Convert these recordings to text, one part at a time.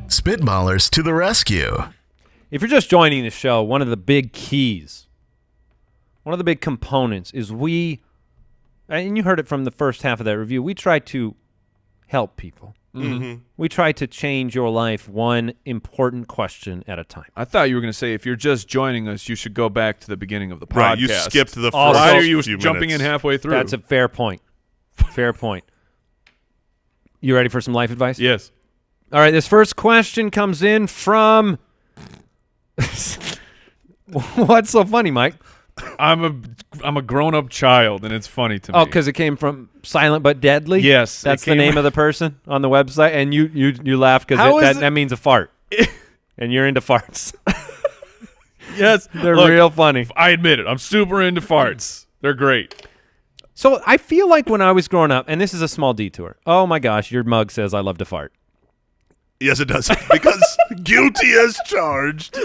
Spitballers to the rescue. If you're just joining the show, one of the big keys, one of the big components is and you heard it from the first half of that review, we try to help people. Mm-hmm. We try to change your life one important question at a time. I thought you were going to say if you're just joining us, you should go back to the beginning of the podcast. Right, you skipped the first Why are you few jumping minutes. in halfway through? That's a fair point. Fair point. You ready for some life advice? Yes. All right, this first question comes in from... What's so funny, Mike? I'm a grown-up child, and it's funny to me. Oh, because it came from Silent But Deadly? Yes. That's the name of the person on the website, and you laughed because that means a fart. And you're into farts. Yes. They're Look, real funny. I admit it. I'm super into farts. They're great. So I feel like when I was growing up, and this is a small detour. Oh, my gosh, your mug says I love to fart. Yes, it does. Because guilty as charged.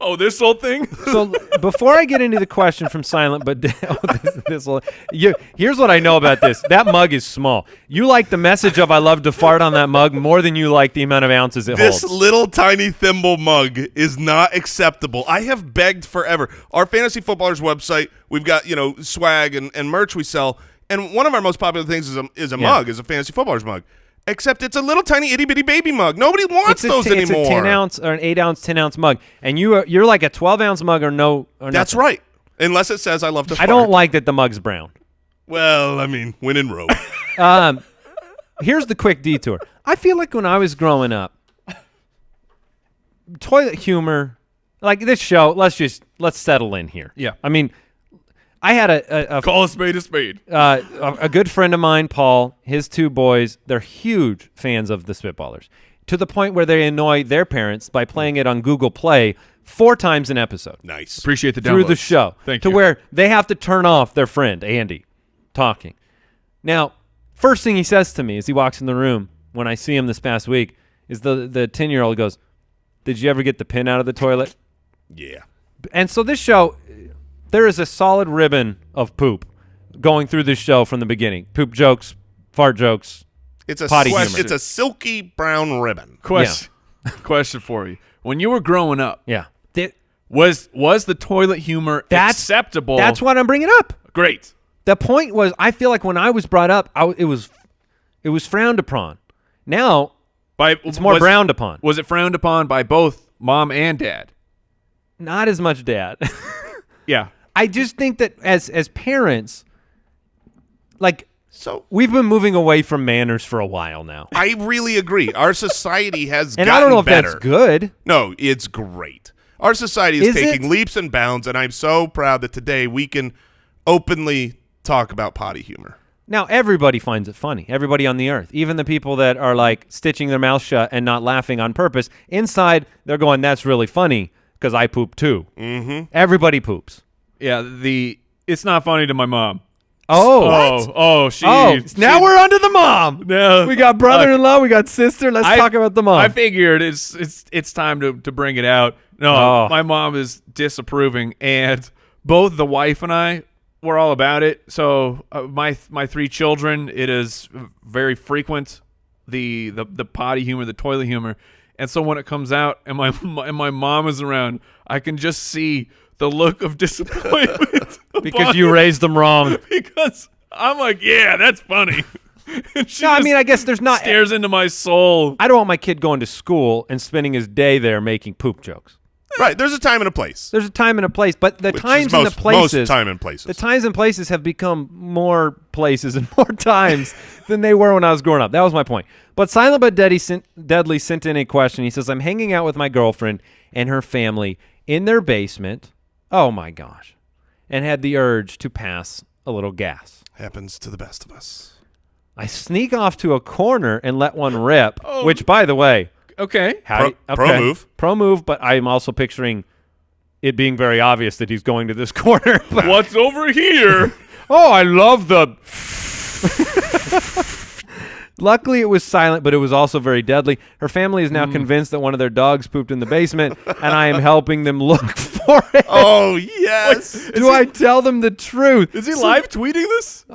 Oh, this whole thing? So before I get into the question from Silent But here's what I know about this. That mug is small. You like the message of I love to fart on that mug more than you like the amount of ounces it holds. This little tiny thimble mug is not acceptable. I have begged forever. Our Fantasy Footballers website, we've got, swag and merch we sell, and one of our most popular things is a mug, is a Fantasy Footballers mug. Except it's a little tiny itty-bitty baby mug. Nobody wants those anymore. It's a 10-ounce or an 8-ounce, 10-ounce mug. And you're like a 12-ounce mug or no. Or That's nothing. right. Unless it says I love to fart. I don't like that the mug's brown. Well, I mean, when in Rome. Here's the quick detour. I feel like when I was growing up, toilet humor, like this show, let's settle in here. Yeah. I mean, I had a Call a spade a spade. a good friend of mine, Paul, his two boys, they're huge fans of the Spitballers, to the point where they annoy their parents by playing it on Google Play 4 times an episode. Nice. Appreciate the downloads. Through the show. Thank to you. where they have to turn off their friend, Andy, talking. Now, first thing he says to me as he walks in the room when I see him this past week is the 10-year-old goes, "Did you ever get the pin out of the toilet?" Yeah. And so this show, there is a solid ribbon of poop going through this show from the beginning. Poop jokes, fart jokes. It's a Potty question. humor. It's a silky brown ribbon. Question for you. When you were growing up, Yeah. was the toilet humor acceptable? That's what I'm bringing up. Great. The point was, I feel like when I was brought up, it was frowned upon. Now, it's more frowned upon. Was it frowned upon by both mom and dad? Not as much dad. Yeah. I just think that as parents, like, So we've been moving away from manners for a while now. I really agree. Our society has And gotten I don't know if better. that's good. No, it's great. Our society is Is taking it? leaps and bounds, and I'm so proud that today we can openly talk about potty humor. Now, everybody finds it funny. Everybody on the earth. Even the people that are, like, stitching their mouth shut and not laughing on purpose. Inside, they're going, that's really funny because I poop too. Mm-hmm. Everybody poops. Yeah, it's not funny to my mom. She. Now we're onto the mom. No. We got brother-in-law. We got sister. Let's talk about the mom. I figured it's time to bring it out. No, my mom is disapproving, and both the wife and I were all about it. So my 3 children, it is very frequent, the potty humor, the toilet humor, and so when it comes out and my mom is around, I can just see the look of disappointment because you raised them wrong. Because I'm like, yeah, that's funny. And she No, I just mean, I guess there's not. stares into my soul. I don't want my kid going to school and spending his day there making poop jokes. Right. There's a time and a place. There's a time and a place, but the Which is times and the places, most time and places. the times and places have become more places and more times than they were when I was growing up. That was my point. But Silent But Deadly sent in a question. He says, "I'm hanging out with my girlfriend and her family in their basement. Oh my gosh, and had the urge to pass a little gas. Happens to the best of us. I sneak off to a corner and let one rip, which, by the way, Okay. Pro move, but I'm also picturing it being very obvious that he's going to this corner. What's over here? Oh, I love the... Luckily, it was silent, but it was also very deadly. Her family is now convinced that one of their dogs pooped in the basement, and I am helping them look for it. Oh, yes. Do I tell them the truth? Is he live tweeting this?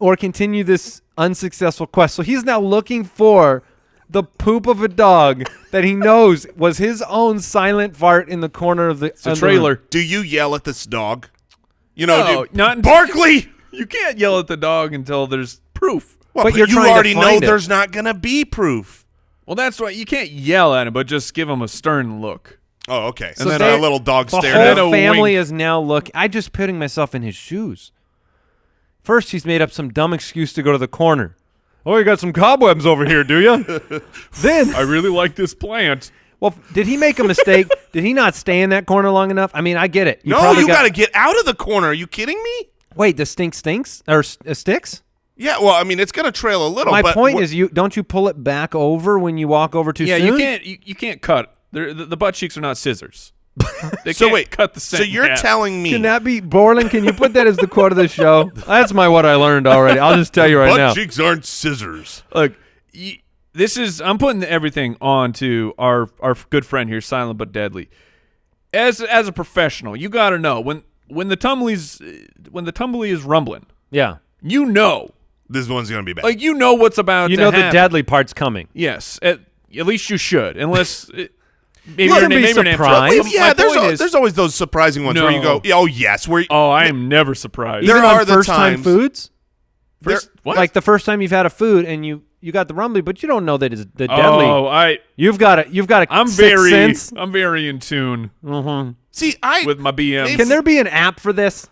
or continue this unsuccessful quest. So he's now looking for the poop of a dog that he knows was his own silent fart in the corner of the trailer. Do you yell at this dog? You know, No, not until- Barkley. You can't yell at the dog until there's proof. Well, But you're you trying to already know find it. there's not going to be proof. Well, that's why you can't yell at him, but just give him a stern look. Oh, okay. And then a little dog The stared whole at a him. family wink. is now looking. I'm just putting myself in his shoes. First, he's made up some dumb excuse to go to the corner. Oh, you got some cobwebs over here, do you? Then, I really like this plant. well, did he make a mistake? Did he not stay in that corner long enough? I mean, I get it. No, probably you got to get out of the corner. Are you kidding me? Wait, the stink stinks or sticks? Yeah, well, I mean, it's going to trail a little. My but point is, don't you pull it back over when you walk over too Yeah, soon? you can't cut. The butt cheeks are not scissors. They So can't wait, cut the so scent. you're telling me Can that be Borland? Can you put that as the quote of the show? That's what I learned already. I'll just tell you right butt now. cheeks aren't scissors? Look, I'm putting everything on to our good friend here, Silent But Deadly. As a professional, you got to know when the tumbly is rumbling. Yeah, You know, This one's going to be bad. like you know what's about. you to know the happen. deadly part's coming. Yes, at least you should, unless maybe Look, your be name surprised. My yeah, point is, there's always those surprising ones where you go, No. oh, yes. Where oh, I am never surprised. There Even are on the first-time times- foods, First, what? like the first time you've had a food and you got the rumbly, but you don't know that it's the deadly. Oh, You've got a I'm sixth sense. very in tune See, with my BM. Can there be an app for this?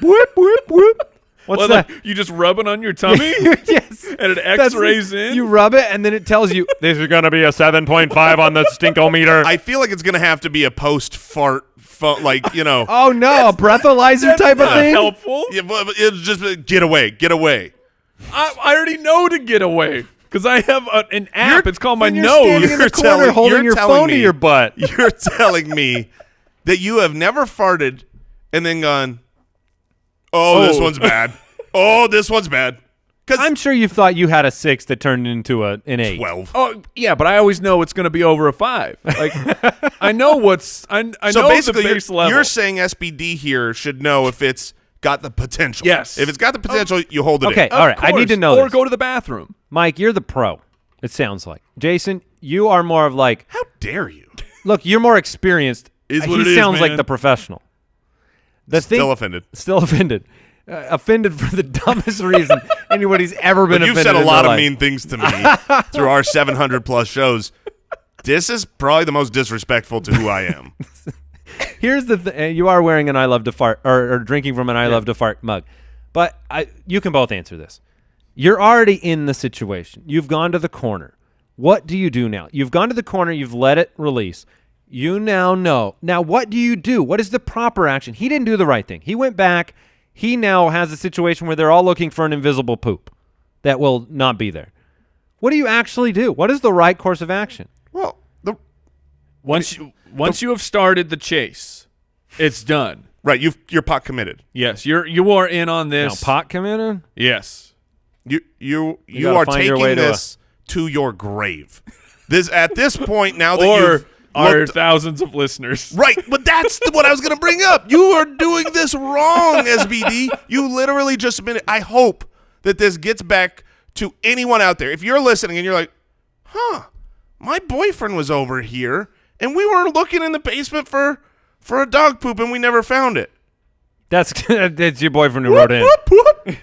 Whoop whoop whoop. What's Well, that? like, you just rub it on your tummy Yes. and it That's X-rays in. You rub it and then it tells you this is going to be a 7.5 on the stinkometer. I feel like it's going to have to be a post-fart, like, you know. Oh no, a breathalyzer type of not thing. helpful. Yeah, but it's just get away. I already know to get away because I have an app. It's called my When you're nose. standing in the corner holding your phone to your butt. You're telling me that you have never farted and then gone, oh, this one's bad. Oh, this one's bad. Because I'm sure you thought you had a 6 that turned into an 8. 12. Oh yeah, but I always know it's going to be over a 5. Like I know what's I So know basically, the base level. you're saying SBD here should know if it's got the potential. Yes. If it's got the potential, you hold it Okay, in. all right. I need to know Or this. go to the bathroom. Mike, you're the pro. It sounds like. Jason, you are more of like, How dare you? look, you're more experienced. Is he what it is, sounds like man. the professional. The thing, Still offended. Still offended. Offended for the dumbest reason anybody's ever been But you've offended said a in lot their of life. mean things to me through our 700-plus shows. This is probably the most disrespectful to who I am. Here's the thing. You are wearing an I love to fart or drinking from an I love to fart mug. But you can both answer this. You're already in the situation. You've gone to the corner. What do you do now? You've gone to the corner. You've let it release. You now know. Now, what do you do? What is the proper action? He didn't do the right thing. He went back. He now has a situation where they're all looking for an invisible poop that will not be there. What do you actually do? What is the right course of action? Well, Once you have started the chase, it's done. right, you're pot committed. Yes, you are in on Now, this. pot come in? Yes. You gotta are find your way taking to this to your grave. At this point, now that Or you've our looked- thousands of listeners. right, but that's what I was going to bring up. You are doing this wrong, SBD. You literally just admitted. I hope that this gets back to anyone out there. If you're listening and you're like, my boyfriend was over here and we were looking in the basement for a dog poop and we never found it. That's your boyfriend who wrote in. Whoop, whoop.